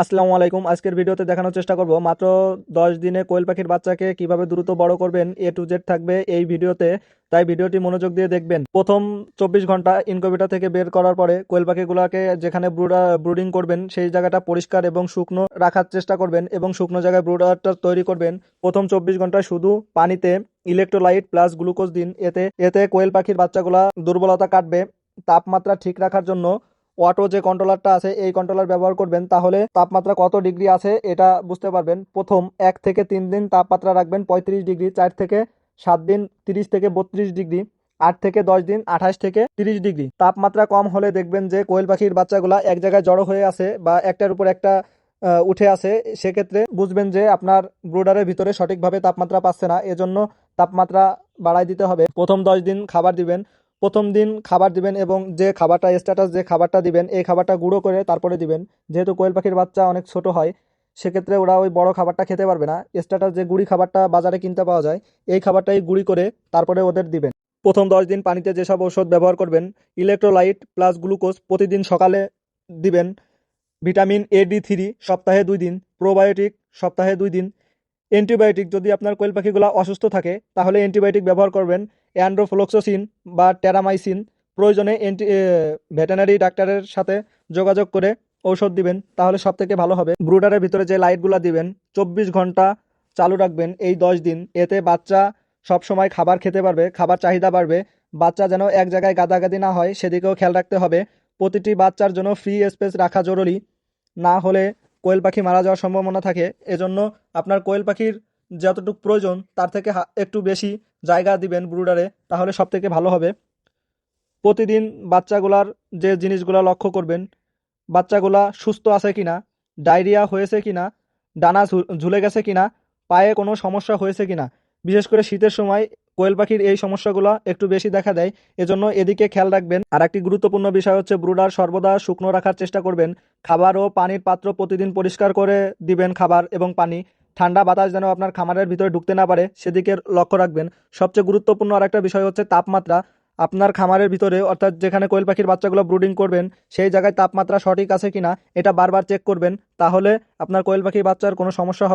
আসসালামু আলাইকুম। আজকের ভিডিওতে দেখানোর চেষ্টা করব মাত্র 10 দিনে কোয়েল পাখির বাচ্চাকে কিভাবে দ্রুত বড় করবেন, এ টু জেড থাকবে এই ভিডিওতে। তাই ভিডিওটি মনোযোগ দিয়ে দেখবেন। প্রথম 24 ঘন্টা ইনকিউবেটর থেকে বের করার পরে কোয়েল পাখিগুলোকে যেখানে ব্রুডিং করবেন সেই জায়গাটা পরিষ্কার এবং শুকনো রাখার চেষ্টা করবেন এবং শুকনো জায়গায় ব্রুডারটা তৈরি করবেন। প্রথম 24 ঘন্টায় শুধু পানিতে ইলেকট্রোলাইট প্লাস গ্লুকোজ দিন। এতে এতে কোয়েল পাখির বাচ্চাগুলা দুর্বলতা কাটবে। তাপমাত্রা ঠিক রাখার জন্য অটো যে কন্ট্রোলারটা আছে এই কন্ট্রোলার ব্যবহার করবেন, তাহলে তাপমাত্রা কত ডিগ্রি আছে এটা বুঝতে পারবেন। প্রথম 1 থেকে 3 দিন তাপমাত্রা রাখবেন 35 ডিগ্রি, 4 থেকে 7 দিন 30 থেকে 32 ডিগ্রি, 8 থেকে 10 দিন 28 থেকে 30 ডিগ্রি। তাপমাত্রা কম হলে দেখবেন যে কোয়েল পাখির বাচ্চাগুলা এক জায়গায় জড়ো হয়ে আছে বা একটার উপর একটা উঠে আছে। সেক্ষেত্রে বুঝবেন যে আপনার ব্রুডারের ভিতরে সঠিকভাবে তাপমাত্রা পাচ্ছে না, এজন্য তাপমাত্রা বাড়াই দিতে হবে। প্রথম 10 দিন খাবার দিবেন। প্রথম দিন খাবার দিবেন এবং যে খাবারটা স্ট্যাটাস যে খাবারটা দিবেন এই খাবারটা গুঁড়ো করে তারপরে দিবেন। যেহেতু কোয়েল পাখির বাচ্চা অনেক ছোট হয়, সেক্ষেত্রে ওরা ওই বড় খাবারটা খেতে পারবে না। স্ট্যাটাস যে গুঁড়ি খাবারটা বাজারে কিনতে পাওয়া যায় এই খাবারটাই গুঁড়ি করে তারপরে ওদের দিবেন। প্রথম 10 দিন পানিতে যেসব ঔষধ ব্যবহার করবেন, ইলেকট্রোলাইট প্লাস গ্লুকোজ প্রতিদিন সকালে দিবেন। ভিটামিন A D3 সপ্তাহে 2 দিন, প্রোবায়োটিক সপ্তাহে 2 দিন। অ্যান্টিবায়োটিক যদি আপনার কোয়েল পাখিগুলো অসুস্থ থাকে তাহলে অ্যান্টিবায়োটিক ব্যবহার করবেন। অ্যান্ড্রোফ্লোক্সোসিন বা টেরামাইসিন প্রয়োজনে ভেটেনারি ডাক্তারের সাথে যোগাযোগ করে ঔষধ দিবেন, তাহলে সব থেকে ভালো হবে। ব্রুডারের ভিতরে যে লাইটগুলো দিবেন 24 ঘন্টা চালু রাখবেন এই 10 দিন। এতে বাচ্চা সব সময় খাবার খেতে পারবে, খাবার চাহিদা বাড়বে। বাচ্চা যেন এক জায়গায় গাদাগাদি না হয় সেদিকেও খেয়াল রাখতে হবে। প্রতিটি বাচ্চার জন্য ফ্রি স্পেস রাখা জরুরি, না হলে কোয়েল পাখি মারা যাওয়ার সম্ভাবনা থাকে। এজন্য আপনার কোয়েল পাখির যতটুকু প্রয়োজন তার থেকে একটু বেশি জায়গা দিবেন ব্রুডারে, তাহলে সব থেকে ভালো হবে। প্রতিদিন বাচ্চাগুলার যে জিনিসগুলা লক্ষ্য করবেন, বাচ্চাগুলা সুস্থ আছে কিনা, ডায়রিয়া হয়েছে কিনা, ডানা ঝুলে গেছে কিনা, পায়ে কোনো সমস্যা হয়েছে কিনা। বিশেষ করে শীতের সময় কোয়েল পাখির এই সমস্যাগুলো একটু বেশি দেখা দেয়, এজন্য এদিকে খেয়াল রাখবেন। আর একটি গুরুত্বপূর্ণ বিষয় হচ্ছে ব্রুডার সর্বদা শুকনো রাখার চেষ্টা করবেন। খাবার ও পানির পাত্র প্রতিদিন পরিষ্কার করে দিবেন, খাবার এবং পানি। ঠান্ডা বাতাস যেন আপনার খামারের ভিতরে ঢুকতে না পারে সেদিকে লক্ষ্য রাখবেন। সবচেয়ে গুরুত্বপূর্ণ আরেকটা বিষয় হচ্ছে তাপমাত্রা। আপনার খামারের ভিতরে অর্থাৎ যেখানে কোয়েল পাখির বাচ্চাগুলো ব্রুডিং করবেন সেই জায়গায় তাপমাত্রা সঠিক আছে কিনা এটা বারবার চেক করবেন, তাহলে আপনার কোয়েল পাখির বাচ্চার কোনো সমস্যা হবে